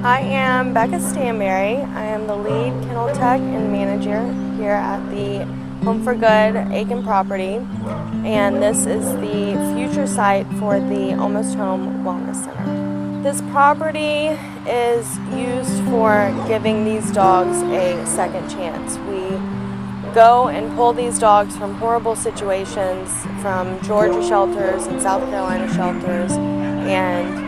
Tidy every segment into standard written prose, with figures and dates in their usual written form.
I am Becca Stanberry. I am the lead kennel tech and manager here at the Home for Good Aiken property, and this is the future site for the Almost Home Wellness Center. This property is used for giving these dogs a second chance. We go and pull these dogs from horrible situations, from Georgia shelters and South Carolina shelters, and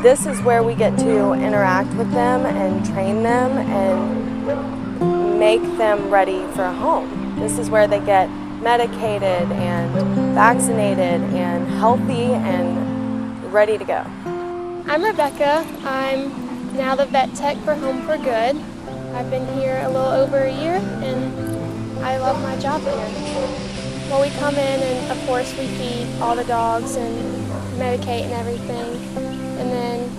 this is where we get to interact with them and train them and make them ready for a home. This is where they get medicated and vaccinated and healthy and ready to go. I'm Rebecca. I'm now the vet tech for Home for Good. I've been here a little over a year and I love my job here. Well, we come in and of course we feed all the dogs and medicate and everything. And then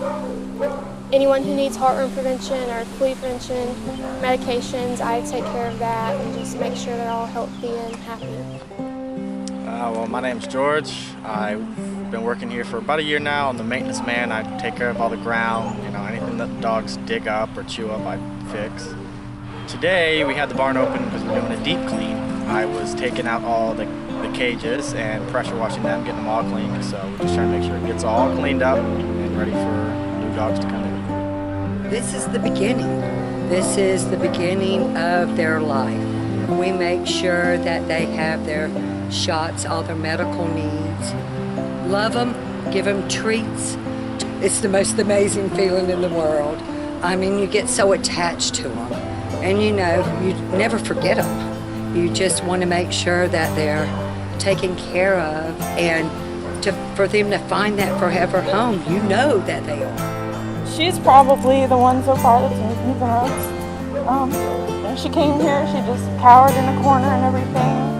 anyone who needs heartworm prevention or flea prevention medications, I take care of that and just make sure they're all healthy and happy. Well, my name's George. I've been working here for about a year now. I'm the maintenance man. I take care of all the ground, anything that the dogs dig up or chew up, I fix. Today we had the barn open because we're doing a deep clean. I was taking out all the cages and pressure washing them, getting them all clean. So we're just trying to make sure it gets all cleaned up and ready for new dogs to come in. This is the beginning. This is the beginning of their life. We make sure that they have their shots, all their medical needs. Love them, give them treats. It's the most amazing feeling in the world. I mean, you get so attached to them. And you never forget them. You just want to make sure that they're taken care of, and for them to find that forever home, you know that they are. She's probably the one so far that's moved me the most. When she came here, she just cowered in a corner and everything.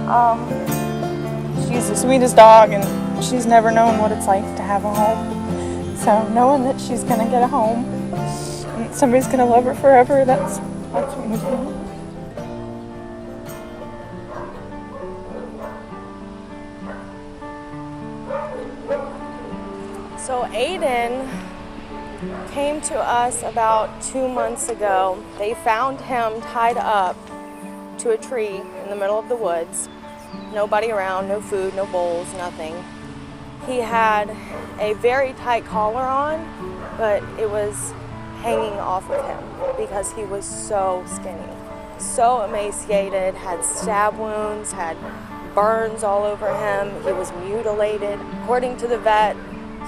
She's the sweetest dog, and she's never known what it's like to have a home. So knowing that she's going to get a home and somebody's going to love her forever, that's what moves me. So Aiken came to us about 2 months ago. They found him tied up to a tree in the middle of the woods. Nobody around, no food, no bowls, nothing. He had a very tight collar on, but it was hanging off of him because he was so skinny, so emaciated, had stab wounds, had burns all over him. He was mutilated. According to the vet,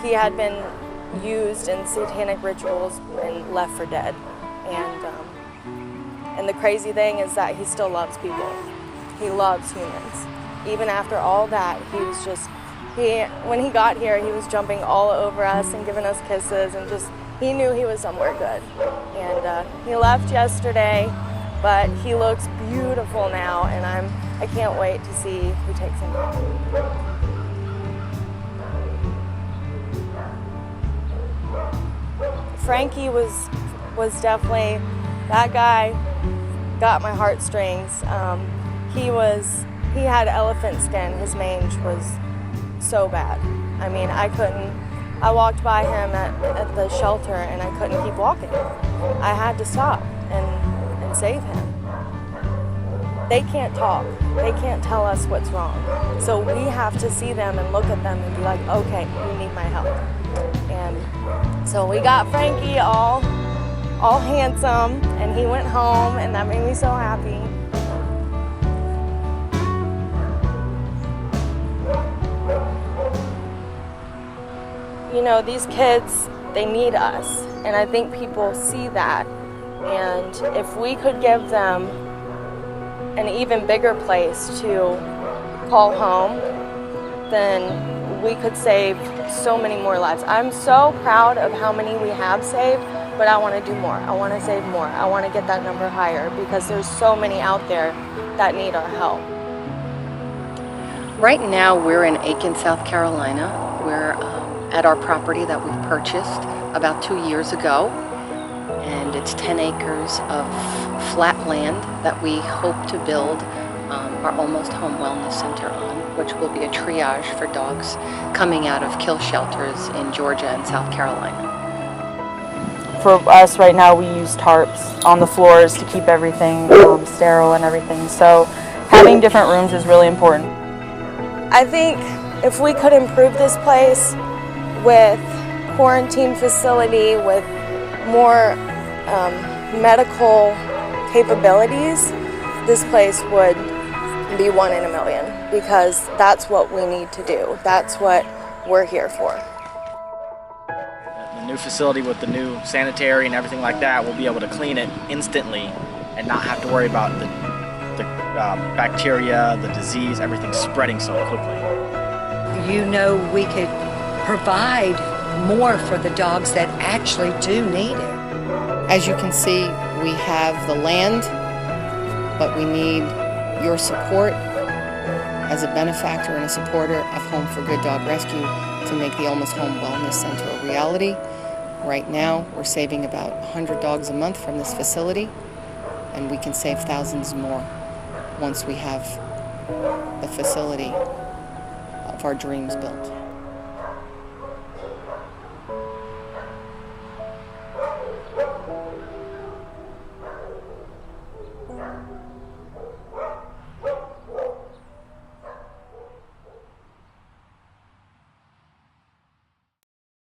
he had been used in satanic rituals and left for dead. And the crazy thing is that he still loves people. He loves humans. Even after all that, he was just, when he got here, he was jumping all over us and giving us kisses and just, he knew he was somewhere good. And he left yesterday, but he looks beautiful now, and I can't wait to see who takes him home. Frankie was definitely, that guy got my heartstrings. He had elephant skin. His mange was so bad. I mean, I walked by him at the shelter and I couldn't keep walking. I had to stop and save him. They can't talk. They can't tell us what's wrong. So we have to see them and look at them and be like, okay, you need my help. And so we got Frankie all handsome, and he went home, and that made me so happy. These kids, they need us, and I think people see that. And if we could give them an even bigger place to call home, then we could save so many more lives. I'm so proud of how many we have saved, but I want to do more. I want to save more. I want to get that number higher because there's so many out there that need our help. Right now we're in Aiken, South Carolina. We're at our property that we purchased about 2 years ago, and it's 10 acres of flat land that we hope to build our Almost Home Wellness Center on, which will be a triage for dogs coming out of kill shelters in Georgia and South Carolina. For us right now, we use tarps on the floors to keep everything sterile and everything. So having different rooms is really important. I think if we could improve this place with quarantine facility, with more medical capabilities, this place would be 1 in a million, because that's what we need to do. That's what we're here for. The new facility with the new sanitary and everything like that, we'll be able to clean it instantly and not have to worry about the bacteria, the disease, everything spreading so quickly. You know, we could provide more for the dogs that actually do need it. As you can see, we have the land, but we need your support as a benefactor and a supporter of Home for Good Dog Rescue to make the Almost Home Wellness Center a reality. Right now, we're saving about 100 dogs a month from this facility, and we can save thousands more once we have the facility of our dreams built.